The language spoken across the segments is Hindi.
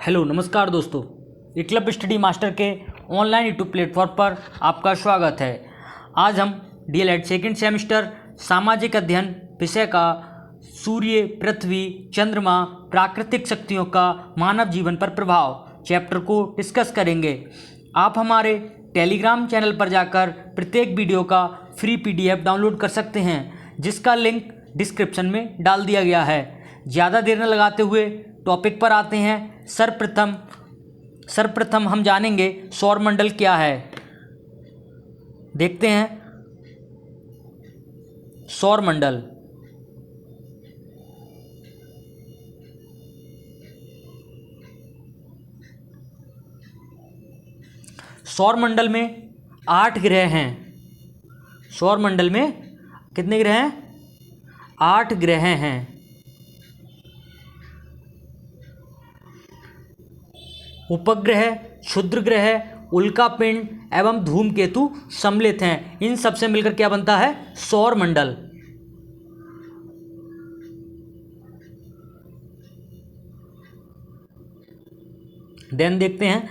हेलो नमस्कार दोस्तों, एकलव्य स्टडी मास्टर के ऑनलाइन यूट्यूब प्लेटफॉर्म पर आपका स्वागत है। आज हम डीएलएड सेकंड सेमेस्टर सामाजिक अध्ययन विषय का सूर्य, पृथ्वी, चंद्रमा, प्राकृतिक शक्तियों का मानव जीवन पर प्रभाव चैप्टर को डिस्कस करेंगे। आप हमारे टेलीग्राम चैनल पर जाकर प्रत्येक वीडियो का फ्री पीडीएफ डाउनलोड कर सकते हैं, जिसका लिंक डिस्क्रिप्शन में डाल दिया गया है। ज़्यादा देर न लगाते हुए टॉपिक पर आते हैं। सर्वप्रथम हम जानेंगे सौरमंडल क्या है। देखते हैं सौरमंडल। सौरमंडल में 8 ग्रह हैं। सौरमंडल में कितने ग्रह हैं? 8 ग्रह हैं। उपग्रह, क्षुद्र ग्रह, उल्कापिंड एवं धूमकेतु सम्मिलित हैं। इन सब से मिलकर क्या बनता है? सौरमंडल। देन देखते हैं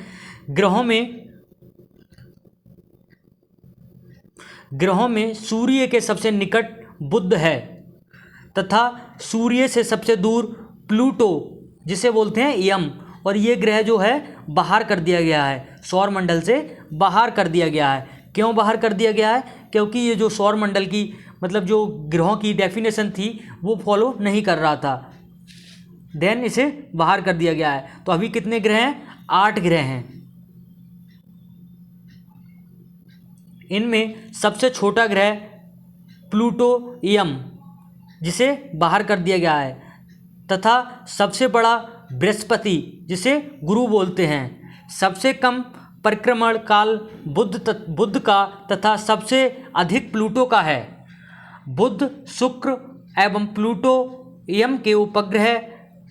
ग्रहों में सूर्य के सबसे निकट बुध है तथा सूर्य से सबसे दूर प्लूटो, जिसे बोलते हैं यम। और ये ग्रह जो है बाहर कर दिया गया है, सौरमंडल से बाहर कर दिया गया है। क्यों बाहर कर दिया गया है? क्योंकि ये जो सौरमंडल की जो ग्रहों की डेफिनेशन थी वो फॉलो नहीं कर रहा था, देन इसे बाहर कर दिया गया है। तो अभी कितने ग्रह हैं? 8 ग्रह हैं। इनमें सबसे छोटा ग्रह प्लूटो यम, जिसे बाहर कर दिया गया है, तथा सबसे बड़ा बृहस्पति, जिसे गुरु बोलते हैं। सबसे कम परिक्रमण काल बुध का तथा सबसे अधिक प्लूटो का है। बुध, शुक्र एवं प्लूटो यम के उपग्रह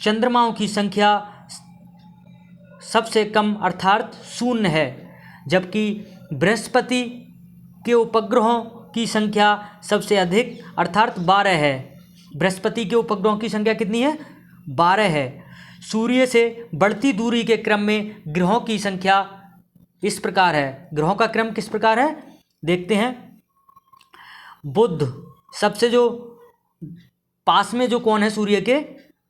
चंद्रमाओं की संख्या सबसे कम अर्थात 0 है, जबकि बृहस्पति के उपग्रहों की संख्या सबसे अधिक अर्थात 12 है। बृहस्पति के उपग्रहों की संख्या कितनी है? 12 है। सूर्य से बढ़ती दूरी के क्रम में ग्रहों की संख्या इस प्रकार है। ग्रहों का क्रम किस प्रकार है देखते हैं। बुध, सबसे जो पास में जो कौन है सूर्य के,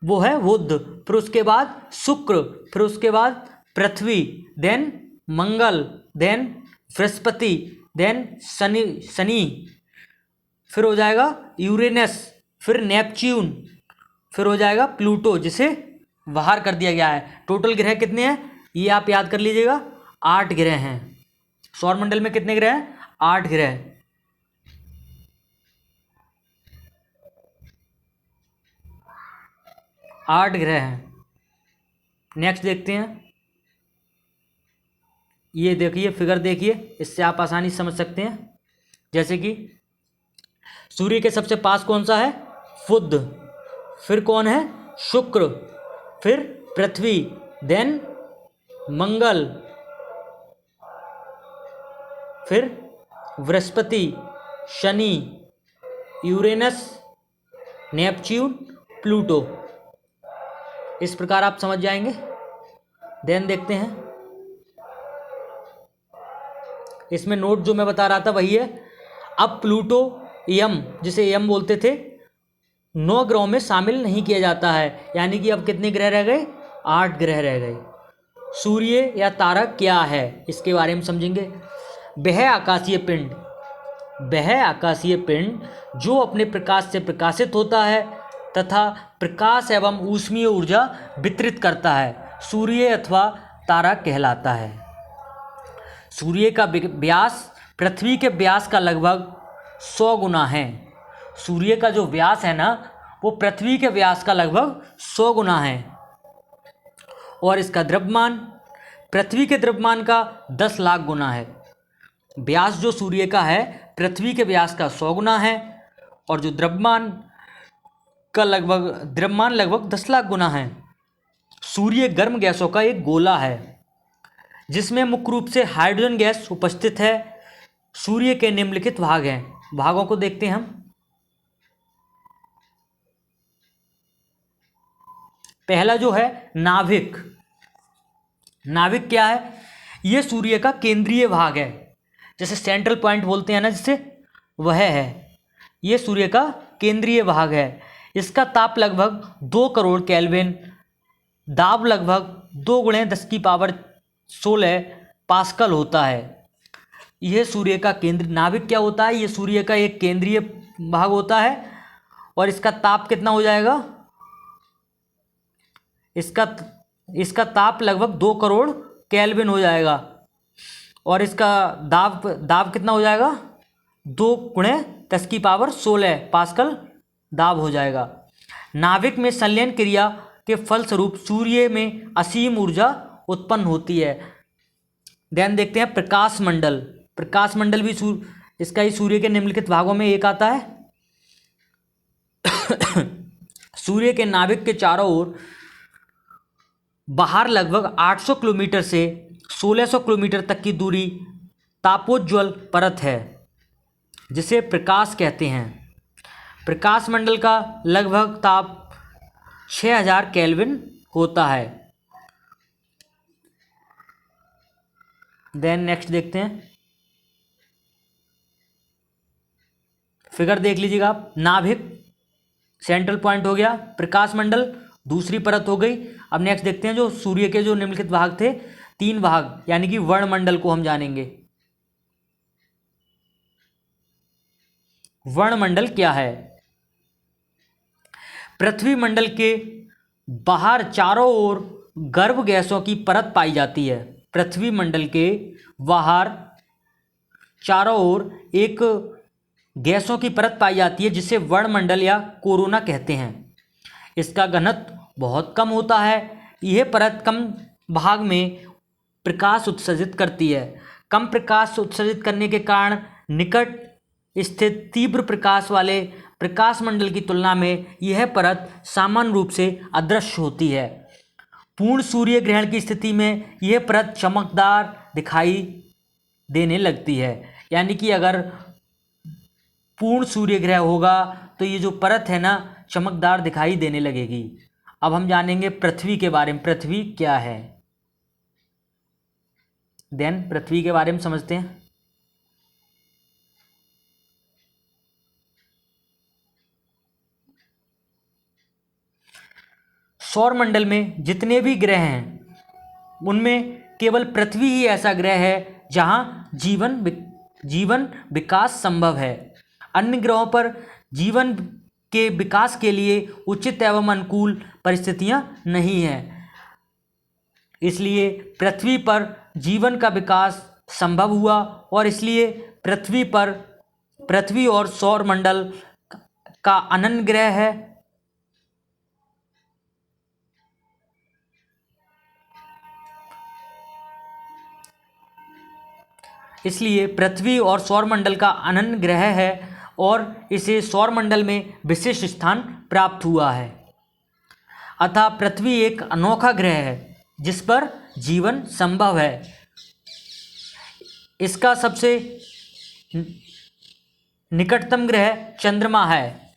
वो है बुध। फिर उसके बाद शुक्र, फिर उसके बाद पृथ्वी, देन मंगल, देन बृहस्पति, देन शनि, फिर हो जाएगा यूरेनस, फिर नेपच्यून, फिर हो जाएगा प्लूटो, जिसे बाहर कर दिया गया है। टोटल ग्रह कितने हैं ये आप याद कर लीजिएगा, 8 ग्रह हैं। सौरमंडल में कितने ग्रह हैं? 8 ग्रह। आठ ग्रह हैं। नेक्स्ट देखते हैं। ये देखिए फिगर, देखिए, इससे आप आसानी से समझ सकते हैं। जैसे कि सूर्य के सबसे पास कौन सा है? बुध, फिर कौन है? शुक्र, फिर पृथ्वी, देन मंगल, फिर Brihaspati, Shani, Uranus, Neptune, Pluto. इस प्रकार आप समझ जाएंगे। देन देखते हैं, इसमें नोट जो मैं बता रहा था वही है। अब प्लूटो यम, जिसे यम बोलते थे, 9 ग्रहों में शामिल नहीं किया जाता है। यानी कि अब कितने ग्रह रह गए? 8 ग्रह रह गए। सूर्य या तारा क्या है इसके बारे में समझेंगे। वह आकाशीय पिंड जो अपने प्रकाश से प्रकाशित होता है तथा प्रकाश एवं ऊष्मीय ऊर्जा वितरित करता है, सूर्य अथवा तारा कहलाता है। सूर्य का व्यास पृथ्वी के व्यास का लगभग 100 गुना है। सूर्य का जो व्यास है ना, वो पृथ्वी के व्यास का लगभग 100 गुना है। और इसका द्रव्यमान पृथ्वी के द्रव्यमान का 10 लाख गुना है। व्यास जो सूर्य का है पृथ्वी के व्यास का 100 गुना है, और जो द्रव्यमान लगभग 10 लाख गुना है। सूर्य गर्म गैसों का एक गोला है, जिसमें मुख्य रूप से हाइड्रोजन गैस उपस्थित है। सूर्य के निम्नलिखित भाग हैं। भागों को देखते हैं हम। पहला जो है नाभिक, नाभिक क्या है? ये सूर्य का केंद्रीय भाग है, जैसे सेंट्रल पॉइंट बोलते हैं ना, जिससे वह है। ये सूर्य का केंद्रीय भाग है। इसका ताप लगभग 2 करोड़ केल्विन, दाब लगभग 2 × 10⁻16 पास्कल होता है। यह सूर्य का केंद्र नाभिक क्या होता है? ये सूर्य का एक केंद्रीय भाग होता है और इसका ताप कितना हो जाएगा? इसका ताप लगभग 2 करोड़ केल्विन हो जाएगा और इसका दाब कितना हो जाएगा? 2 × 10⁻16 पास्कल दाब हो जाएगा। नाभिक में संलयन क्रिया के फलस्वरूप सूर्य में असीम ऊर्जा उत्पन्न होती है। ध्यान देखते हैं प्रकाश मंडल। प्रकाश मंडल भी इसका ही सूर्य के निम्नलिखित भागों में एक आता है। सूर्य के नाभिक के चारों ओर बाहर लगभग 800 किलोमीटर से 1600 किलोमीटर तक की दूरी तापोज्ज्वल परत है, जिसे प्रकाश कहते हैं। प्रकाश मंडल का लगभग ताप 6000 केल्विन होता है। देन नेक्स्ट देखते हैं, फिगर देख लीजिएगा आप। नाभिक सेंट्रल पॉइंट हो गया, प्रकाश मंडल दूसरी परत हो गई। अब नेक्स्ट देखते हैं जो सूर्य के जो निम्नलिखित भाग थे, 3 भाग, यानी कि वर्णमंडल को हम जानेंगे। वर्णमंडल क्या है? पृथ्वी मंडल के बाहर चारों ओर गर्भ गैसों की परत पाई जाती है। पृथ्वी मंडल के बाहर चारों ओर एक गैसों की परत पाई जाती है, जिसे वर्णमंडल या कोरोना कहते हैं। इसका घनत्व बहुत कम होता है। यह परत कम भाग में प्रकाश उत्सर्जित करती है। कम प्रकाश उत्सर्जित करने के कारण निकट स्थित तीव्र प्रकाश वाले प्रकाश मंडल की तुलना में यह परत सामान्य रूप से अदृश्य होती है। पूर्ण सूर्य ग्रहण की स्थिति में यह परत चमकदार दिखाई देने लगती है। यानी कि अगर पूर्ण सूर्य ग्रहण होगा तो ये जो परत है ना, चमकदार दिखाई देने लगेगी। अब हम जानेंगे पृथ्वी के बारे में। पृथ्वी क्या है? देन पृथ्वी के बारे में समझते हैं। सौरमंडल में जितने भी ग्रह हैं, उनमें केवल पृथ्वी ही ऐसा ग्रह है जहां जीवन विकास संभव है। अन्य ग्रहों पर जीवन के विकास के लिए उचित एवं अनुकूल परिस्थितियां नहीं हैं। इसलिए पृथ्वी पर जीवन का विकास संभव हुआ और इसलिए पृथ्वी और सौरमंडल का अनन्य ग्रह है। इसलिए पृथ्वी और सौरमंडल का अनन्य ग्रह है और इसे सौरमंडल में विशिष्ट स्थान प्राप्त हुआ है। अतः पृथ्वी एक अनोखा ग्रह है जिस पर जीवन संभव है। इसका सबसे निकटतम ग्रह चंद्रमा है।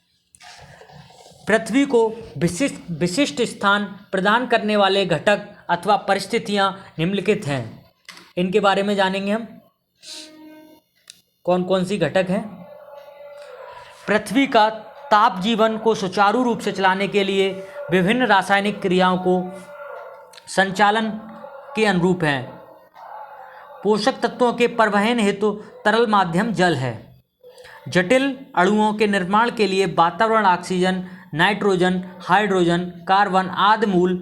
पृथ्वी को विशिष्ट स्थान प्रदान करने वाले घटक अथवा परिस्थितियां निम्नलिखित हैं। इनके बारे में जानेंगे हम। कौन कौन सी घटक हैं? पृथ्वी का ताप जीवन को सुचारू रूप से चलाने के लिए विभिन्न रासायनिक क्रियाओं को संचालन के अनुरूप है। पोषक तत्वों के परिवहन हेतु तरल माध्यम जल है। जटिल अणुओं के निर्माण के लिए वातावरण ऑक्सीजन, नाइट्रोजन, हाइड्रोजन, कार्बन आदि मूल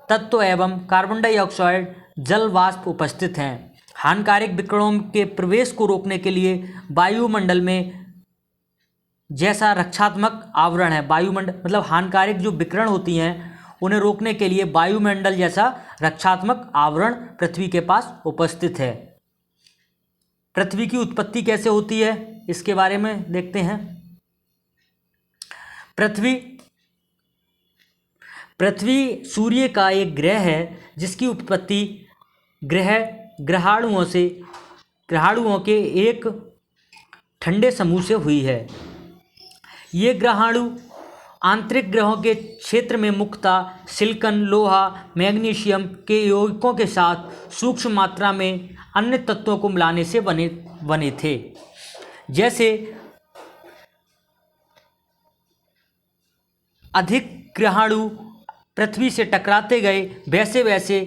तत्व एवं कार्बन डाइऑक्साइड जल वाष्प उपस्थित हैं। हानिकारक विकिरणों के प्रवेश को रोकने के लिए वायुमंडल में जैसा रक्षात्मक आवरण है। वायुमंडल मतलब हानिकारक जो विकिरण होती हैं उन्हें रोकने के लिए वायुमंडल जैसा रक्षात्मक आवरण पृथ्वी के पास उपस्थित है। पृथ्वी की उत्पत्ति कैसे होती है इसके बारे में देखते हैं। पृथ्वी सूर्य का एक ग्रह है जिसकी उत्पत्ति ग्रहाणुओं के एक ठंडे समूह से हुई है। ये ग्रहाणु आंतरिक ग्रहों के क्षेत्र में मुख्यतः सिलिकॉन, लोहा, मैग्नीशियम के यौगिकों के साथ सूक्ष्म मात्रा में अन्य तत्वों को मिलाने से बने थे। जैसे अधिक ग्रहाणु पृथ्वी से टकराते गए वैसे वैसे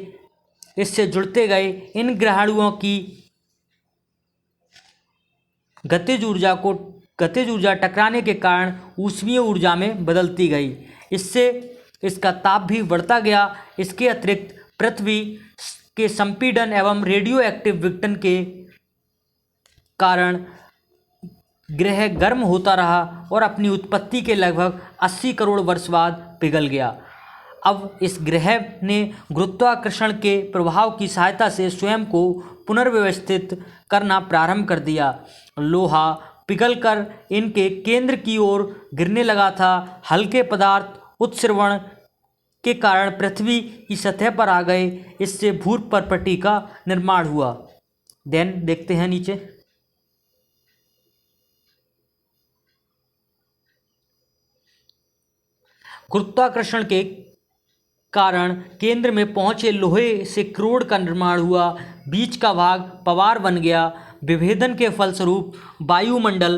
इससे जुड़ते गए। इन ग्रहाणुओं की गतिज ऊर्जा टकराने के कारण ऊष्मीय ऊर्जा में बदलती गई। इससे इसका ताप भी बढ़ता गया। इसके अतिरिक्त पृथ्वी के संपीड़न एवं रेडियो एक्टिव विघटन के कारण ग्रह गर्म होता रहा और अपनी उत्पत्ति के लगभग 80 करोड़ वर्ष बाद पिघल गया। अब इस ग्रह ने गुरुत्वाकर्षण के प्रभाव की सहायता से स्वयं को पुनर्व्यवस्थित करना प्रारंभ कर दिया। लोहा पिघलकर इनके केंद्र की ओर गिरने लगा था। हल्के पदार्थ उत्सर्जन के कारण पृथ्वी की सतह पर आ गए। इससे भूपर्पटी का निर्माण हुआ। देन देखते हैं नीचे। गुरुत्वाकर्षण के कारण केंद्र में पहुंचे लोहे से क्रोड का निर्माण हुआ। बीच का भाग पवार बन गया। विभेदन के फलस्वरूप वायुमंडल,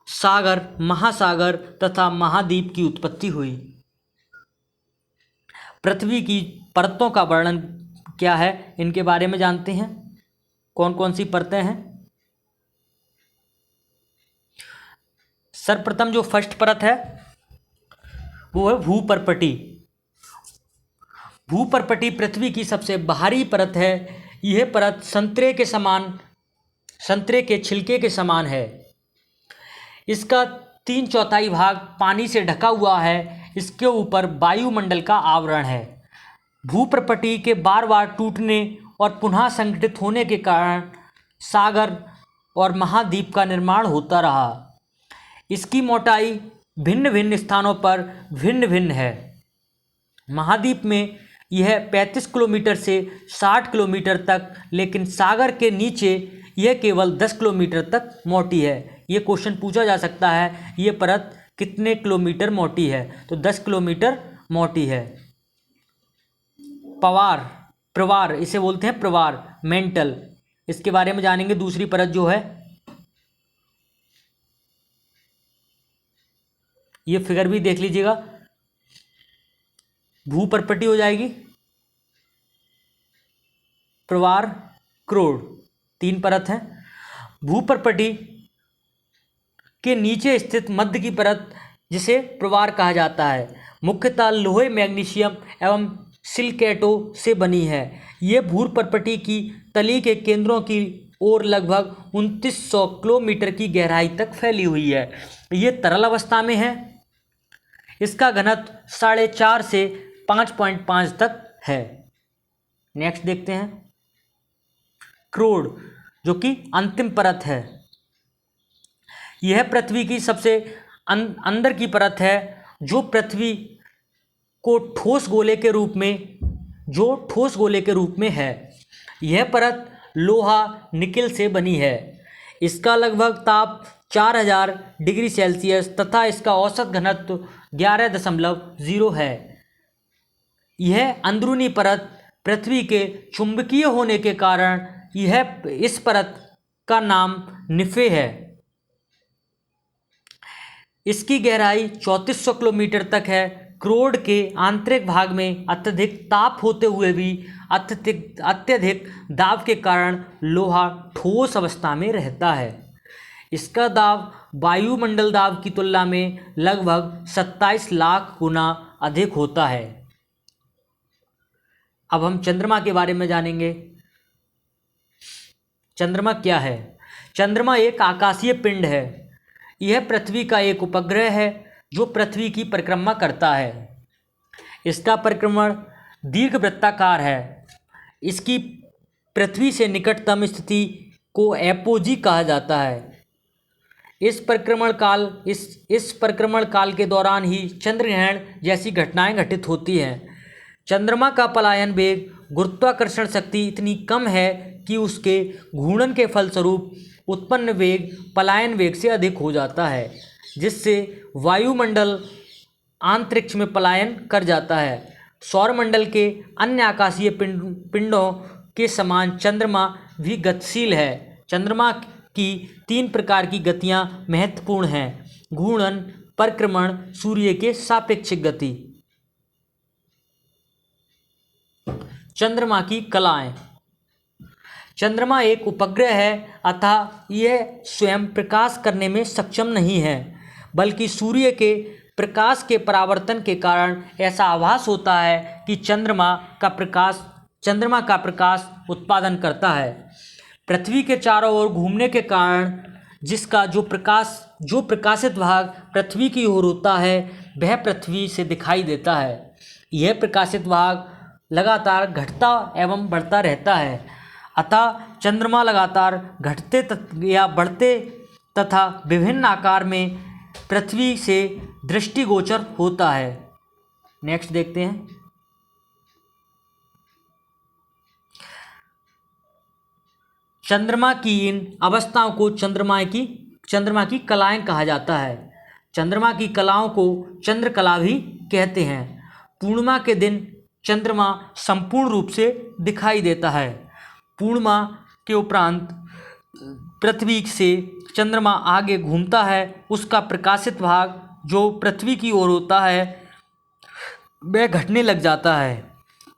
सागर, महासागर तथा महाद्वीप की उत्पत्ति हुई। पृथ्वी की परतों का वर्णन क्या है, इनके बारे में जानते हैं। कौन कौन सी परतें हैं? सर्वप्रथम जो फर्स्ट परत है वो है भूपर्पटी। भूपर्पटी पृथ्वी की सबसे बाहरी परत है। यह परत संतरे के छिलके के समान है। इसका 3/4 भाग पानी से ढका हुआ है। इसके ऊपर वायुमंडल का आवरण है। भूपर्पटी के बार बार टूटने और पुनः संगठित होने के कारण सागर और महाद्वीप का निर्माण होता रहा। इसकी मोटाई भिन्न भिन्न स्थानों पर भिन्न भिन्न है। महाद्वीप में यह 35 किलोमीटर से 60 किलोमीटर तक, लेकिन सागर के नीचे यह केवल 10 किलोमीटर तक मोटी है। ये क्वेश्चन पूछा जा सकता है, ये परत कितने किलोमीटर मोटी है? तो 10 किलोमीटर मोटी है। प्रवार इसे बोलते हैं, प्रवार, मेंटल। इसके बारे में जानेंगे। दूसरी परत जो है, ये फिगर भी देख लीजिएगा। भूपर्पटी हो जाएगी, प्रवार, क्रोड, 3 परत है। भूपर्पटी के नीचे स्थित मध्य की परत जिसे प्रवार कहा जाता है, मुख्यतः लोहे, मैग्नीशियम एवं सिलिकेटों से बनी है। ये भूपर्पटी की तली के केंद्रों की ओर लगभग 2900 किलोमीटर की गहराई तक फैली हुई है। ये तरल अवस्था में है। इसका घनत्व 4.5 से 5.5 तक है। नेक्स्ट देखते हैं क्रोड, जो कि अंतिम परत है। यह पृथ्वी की सबसे अंदर की परत है, जो पृथ्वी को ठोस गोले के रूप में है। यह परत लोहा, निकेल से बनी है। इसका लगभग ताप 4000 डिग्री सेल्सियस तथा इसका औसत घनत्व 11.0 है। यह अंदरूनी परत पृथ्वी के चुंबकीय होने के कारण इस परत का नाम निफे है। इसकी गहराई 3400 किलोमीटर तक है। क्रोड के आंतरिक भाग में अत्यधिक ताप होते हुए भी अत्यधिक दाब के कारण लोहा ठोस अवस्था में रहता है। इसका दाब वायुमंडल दाब की तुलना में लगभग 27 लाख गुना अधिक होता है। अब हम चंद्रमा के बारे में जानेंगे। चंद्रमा क्या है? चंद्रमा एक आकाशीय पिंड है। यह पृथ्वी का एक उपग्रह है जो पृथ्वी की परिक्रमा करता है। इसका परिक्रमण दीर्घवृत्ताकार है। इसकी पृथ्वी से निकटतम स्थिति को एपोजी कहा जाता है। इस परिक्रमण काल के दौरान ही चंद्रग्रहण जैसी घटनाएं घटित होती हैं। चंद्रमा का पलायन वेग, गुरुत्वाकर्षण शक्ति इतनी कम है कि उसके घूर्णन के फलस्वरूप उत्पन्न वेग पलायन वेग से अधिक हो जाता है, जिससे वायुमंडल अंतरिक्ष में पलायन कर जाता है। सौरमंडल के अन्य आकाशीय पिंडों के समान चंद्रमा भी गतिशील है। चंद्रमा की 3 प्रकार की गतियां महत्वपूर्ण हैं: घूर्णन, परिक्रमण, सूर्य के सापेक्षिक गति। चंद्रमा की कलाएं। चंद्रमा एक उपग्रह है, अतः यह स्वयं प्रकाश करने में सक्षम नहीं है, बल्कि सूर्य के प्रकाश के परावर्तन के कारण ऐसा आभास होता है कि चंद्रमा का प्रकाश उत्पादन करता है। पृथ्वी के चारों ओर घूमने के कारण जिसका जो प्रकाशित भाग पृथ्वी की ओर होता है वह पृथ्वी से दिखाई देता है। यह प्रकाशित भाग लगातार घटता एवं बढ़ता रहता है, अतः चंद्रमा लगातार घटते या बढ़ते तथा विभिन्न आकार में पृथ्वी से दृष्टिगोचर होता है। नेक्स्ट देखते हैं। चंद्रमा की इन अवस्थाओं को चंद्रमा की कलाएं कहा जाता है। चंद्रमा की कलाओं को चंद्रकला भी कहते हैं। पूर्णिमा के दिन चंद्रमा संपूर्ण रूप से दिखाई देता है। पूर्णिमा के उपरांत पृथ्वी से चंद्रमा आगे घूमता है। उसका प्रकाशित भाग जो पृथ्वी की ओर होता है वह घटने लग जाता है।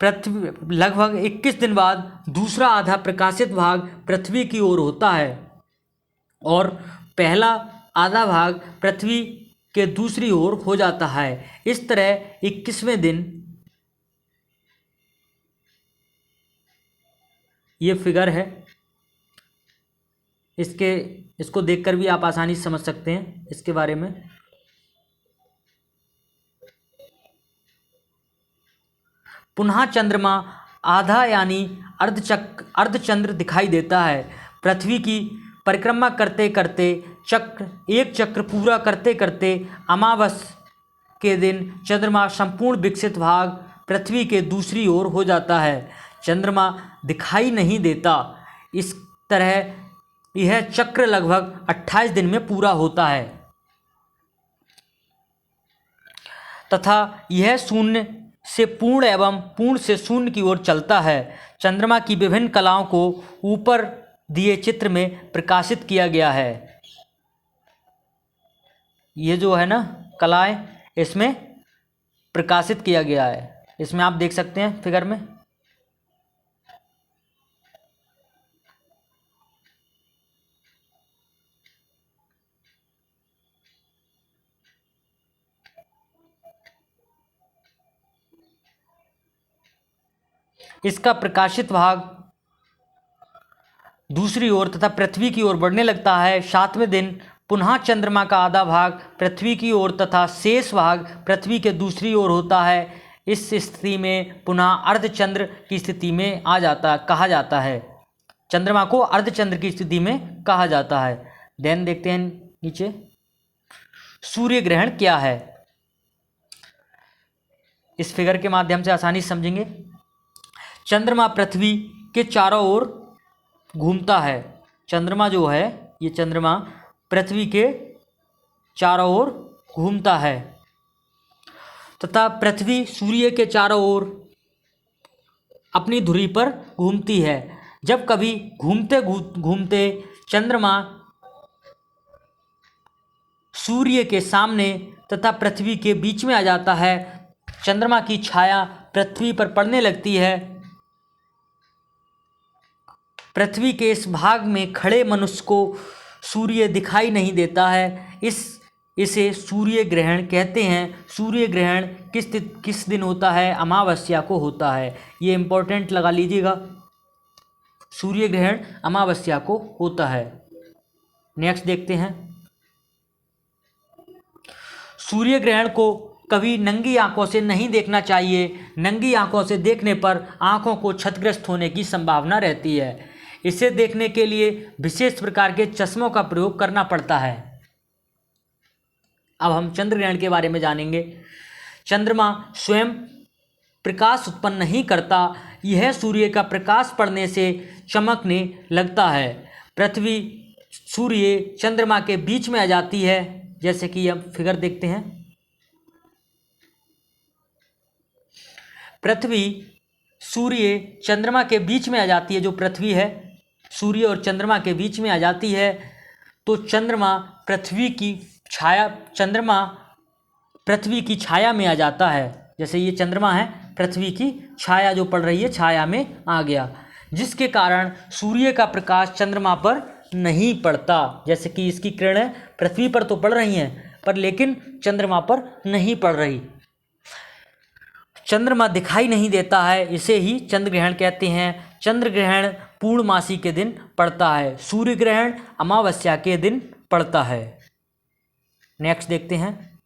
पृथ्वी लगभग 21 दिन बाद दूसरा आधा प्रकाशित भाग पृथ्वी की ओर होता है और पहला आधा भाग पृथ्वी के दूसरी ओर हो जाता है। इस तरह 21वें दिन, ये फिगर है, इसको देखकर भी आप आसानी से समझ सकते हैं इसके बारे में। पुनः चंद्रमा आधा यानी अर्धचंद्र दिखाई देता है। पृथ्वी की परिक्रमा करते करते एक चक्र पूरा करते करते अमावस्या के दिन चंद्रमा संपूर्ण विकसित भाग पृथ्वी के दूसरी ओर हो जाता है। चंद्रमा दिखाई नहीं देता। इस तरह यह चक्र लगभग 28 दिन में पूरा होता है तथा यह शून्य से पूर्ण एवं पूर्ण से शून्य की ओर चलता है। चंद्रमा की विभिन्न कलाओं को ऊपर दिए चित्र में प्रकाशित किया गया है। ये जो है ना कलाएं, इसमें प्रकाशित किया गया है। इसमें आप देख सकते हैं फिगर में। इसका प्रकाशित भाग दूसरी ओर तथा पृथ्वी की ओर बढ़ने लगता है। 7वें दिन पुनः चंद्रमा का आधा भाग पृथ्वी की ओर तथा शेष भाग पृथ्वी के दूसरी ओर होता है। इस स्थिति में पुनः अर्धचंद्र की स्थिति में कहा जाता है। चंद्रमा को अर्धचंद्र की स्थिति में कहा जाता है। देन देखते हैं नीचे, सूर्य ग्रहण क्या है। इस फिगर के माध्यम से आसानी से समझेंगे। चंद्रमा पृथ्वी के चारों ओर घूमता है। चंद्रमा जो है, ये चंद्रमा पृथ्वी के चारों ओर घूमता है तथा पृथ्वी सूर्य के चारों ओर अपनी धुरी पर घूमती है। जब कभी घूमते घूमते चंद्रमा सूर्य के सामने तथा पृथ्वी के बीच में आ जाता है, चंद्रमा की छाया पृथ्वी पर पड़ने लगती है। पृथ्वी के इस भाग में खड़े मनुष्य को सूर्य दिखाई नहीं देता है। इसे सूर्य ग्रहण कहते हैं। सूर्य ग्रहण किस दिन होता है? अमावस्या को होता है। ये इम्पोर्टेंट लगा लीजिएगा, सूर्य ग्रहण अमावस्या को होता है। नेक्स्ट देखते हैं, सूर्य ग्रहण को कभी नंगी आंखों से नहीं देखना चाहिए। नंगी आंखों से देखने पर आंखों को क्षतिग्रस्त होने की संभावना रहती है। इसे देखने के लिए विशेष प्रकार के चश्मों का प्रयोग करना पड़ता है। अब हम चंद्र ग्रहण के बारे में जानेंगे। चंद्रमा स्वयं प्रकाश उत्पन्न नहीं करता, यह सूर्य का प्रकाश पड़ने से चमकने लगता है। पृथ्वी सूर्य चंद्रमा के बीच में आ जाती है, जैसे कि अब फिगर देखते हैं। पृथ्वी सूर्य चंद्रमा के बीच में आ जाती है, जो पृथ्वी है सूर्य और चंद्रमा के बीच में आ जाती है, तो चंद्रमा पृथ्वी की छाया में आ जाता है। जैसे ये चंद्रमा है, पृथ्वी की छाया जो पड़ रही है, छाया में आ गया, जिसके कारण सूर्य का प्रकाश चंद्रमा पर नहीं पड़ता। जैसे कि इसकी किरणें पृथ्वी पर तो पड़ रही हैं, पर लेकिन चंद्रमा पर नहीं पड़ रही, चंद्रमा दिखाई नहीं देता है, इसे ही चंद्र ग्रहण कहते हैं। चंद्र ग्रहण पूर्णमासी के दिन पड़ता है, सूर्य ग्रहण अमावस्या के दिन पड़ता है। नेक्स्ट देखते हैं।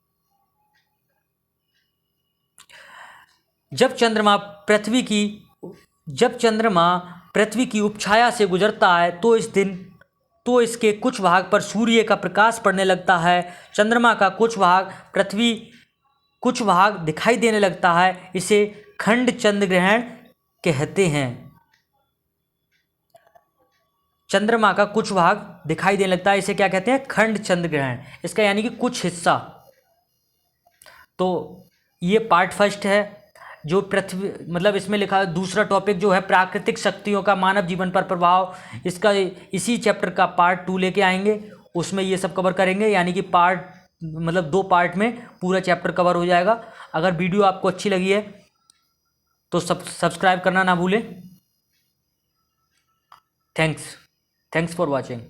जब चंद्रमा पृथ्वी की उपछाया से गुजरता है तो इसके कुछ भाग पर सूर्य का प्रकाश पड़ने लगता है, चंद्रमा का कुछ भाग दिखाई देने लगता है, इसे खंड चंद्र ग्रहण कहते हैं। चंद्रमा का कुछ भाग दिखाई देने लगता है, इसे क्या कहते हैं? खंड चंद्र ग्रहण। इसका यानी कि कुछ हिस्सा। तो ये पार्ट फर्स्ट है, जो पृथ्वी मतलब इसमें लिखा है। दूसरा टॉपिक जो है प्राकृतिक शक्तियों का मानव जीवन पर प्रभाव, इसका इसी चैप्टर का पार्ट 2 लेके आएंगे, उसमें ये सब कवर करेंगे। यानी कि मतलब 2 पार्ट में पूरा चैप्टर कवर हो जाएगा। अगर वीडियो आपको अच्छी लगी है तो सब्सक्राइब करना ना भूलें। Thanks for watching.